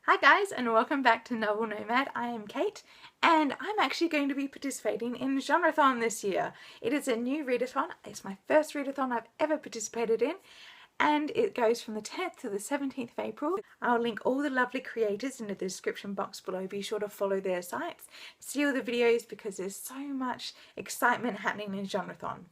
Hi guys, and welcome back to Novel Nomad. I am Kate and I'm actually going to be participating in Genrethon this year. It is a new read-a-thon. It's my first read-a-thon I've ever participated in and it goes from the 10th to the 17th of April. I'll link all the lovely creators in the description box below. Be sure to follow their sites, see all the videos because there's so much excitement happening in Genrethon.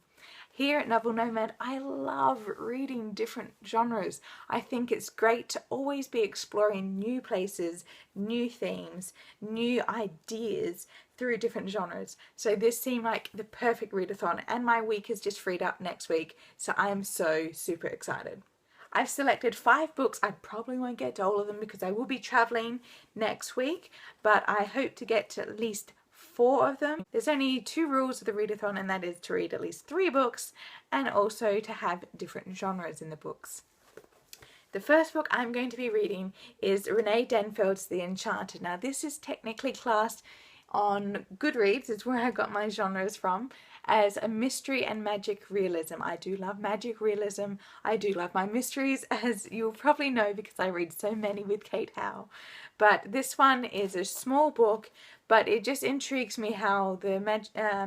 Here at Novel Nomad, I love reading different genres. I think it's great to always be exploring new places, new themes, new ideas through different genres. So this seemed like the perfect readathon, and my week is just freed up next week, so I am so super excited. I've selected 5 books. I probably won't get to all of them because I will be traveling next week, but I hope to get to at least 4 of them. There's only 2 rules of the readathon, and that is to read at least 3 books and also to have different genres in the books. The first book I'm going to be reading is Renee Denfeld's The Enchanted. Now this is technically classed on Goodreads, is where I got my genres from, as a mystery and magic realism. I do love magic realism. I do love my mysteries, as you'll probably know because I read so many with Kate Howe. But this one is a small book, but it just intrigues me how the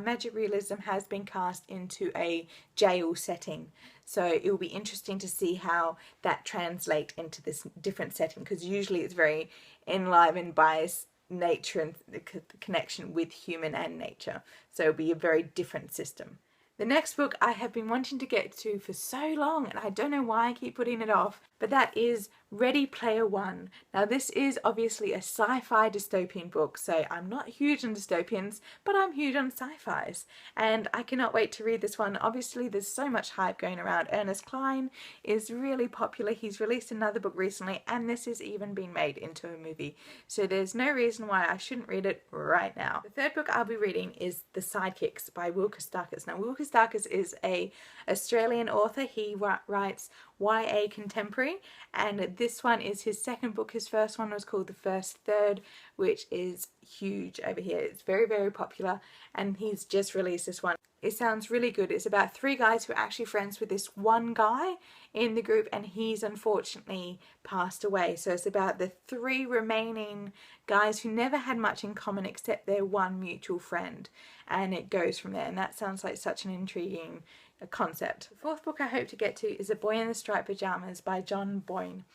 magic realism has been cast into a jail setting. So it will be interesting to see how that translates into this different setting, because usually it's very enlivened by nature and the connection with human and nature. So it'll be a very different system. The next book I have been wanting to get to for so long, and I don't know why I keep putting it off, but that is Ready Player One. Now this is obviously a sci-fi dystopian book, so I'm not huge on dystopians, but I'm huge on sci-fis, and I cannot wait to read this one. Obviously there's so much hype going around. Ernest Cline is really popular. He's released another book recently, and this has even been made into a movie, so there's no reason why I shouldn't read it right now. The third book I'll be reading is The Sidekicks by Wilkes Dacus. Now Wilkes Dacus is an Australian author. He writes YA contemporary, and this one is his second book. His first one was called The First Third, which is huge over here. It's very, very popular, and he's just released this one. It sounds really good. It's about 3 guys who are actually friends with this one guy in the group, and he's unfortunately passed away. So it's about the 3 remaining guys who never had much in common except their one mutual friend, and it goes from there, and that sounds like such an intriguing concept. The 4th book I hope to get to is A Boy in the Striped Pajamas by John Boyne.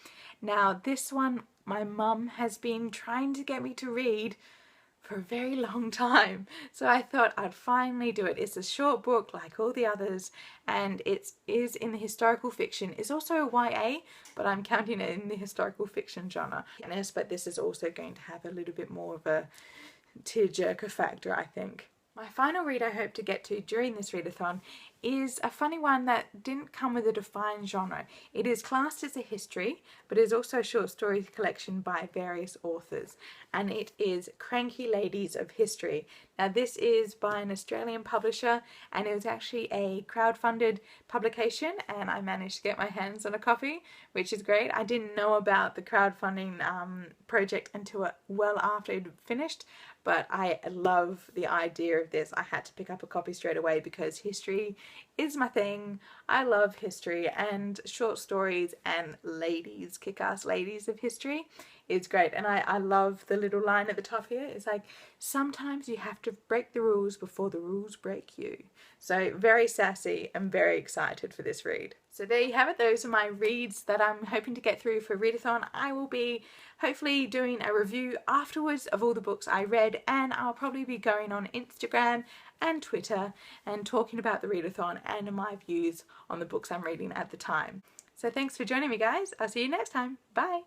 Now this one my mum has been trying to get me to read for a very long time, so I thought I'd finally do it. It's a short book like all the others, and it is in the historical fiction. It's also a YA, but I'm counting it in the historical fiction genre. But this is also going to have a little bit more of a tearjerker factor, I think. My final read I hope to get to during this readathon is a funny one that didn't come with a defined genre. It is classed as a history, but is also a short story collection by various authors, and it is Cranky Ladies of History. Now this is by an Australian publisher, and it was actually a crowdfunded publication, and I managed to get my hands on a copy, which is great. I didn't know about the crowdfunding project until well after it finished, but I love the idea of this. I had to pick up a copy straight away because history is my thing. I love history, and short stories and ladies, kick-ass ladies of history is great. And I love the little line at the top here. It's like, sometimes you have to break the rules before the rules break you. So very sassy. I'm very excited for this read. So there you have it. Those are my reads that I'm hoping to get through for readathon. I will be hopefully doing a review afterwards of all the books I read, and I'll probably be going on Instagram and Twitter and talking about the readathon and my views on the books I'm reading at the time. So thanks for joining me guys. I'll see you next time. Bye!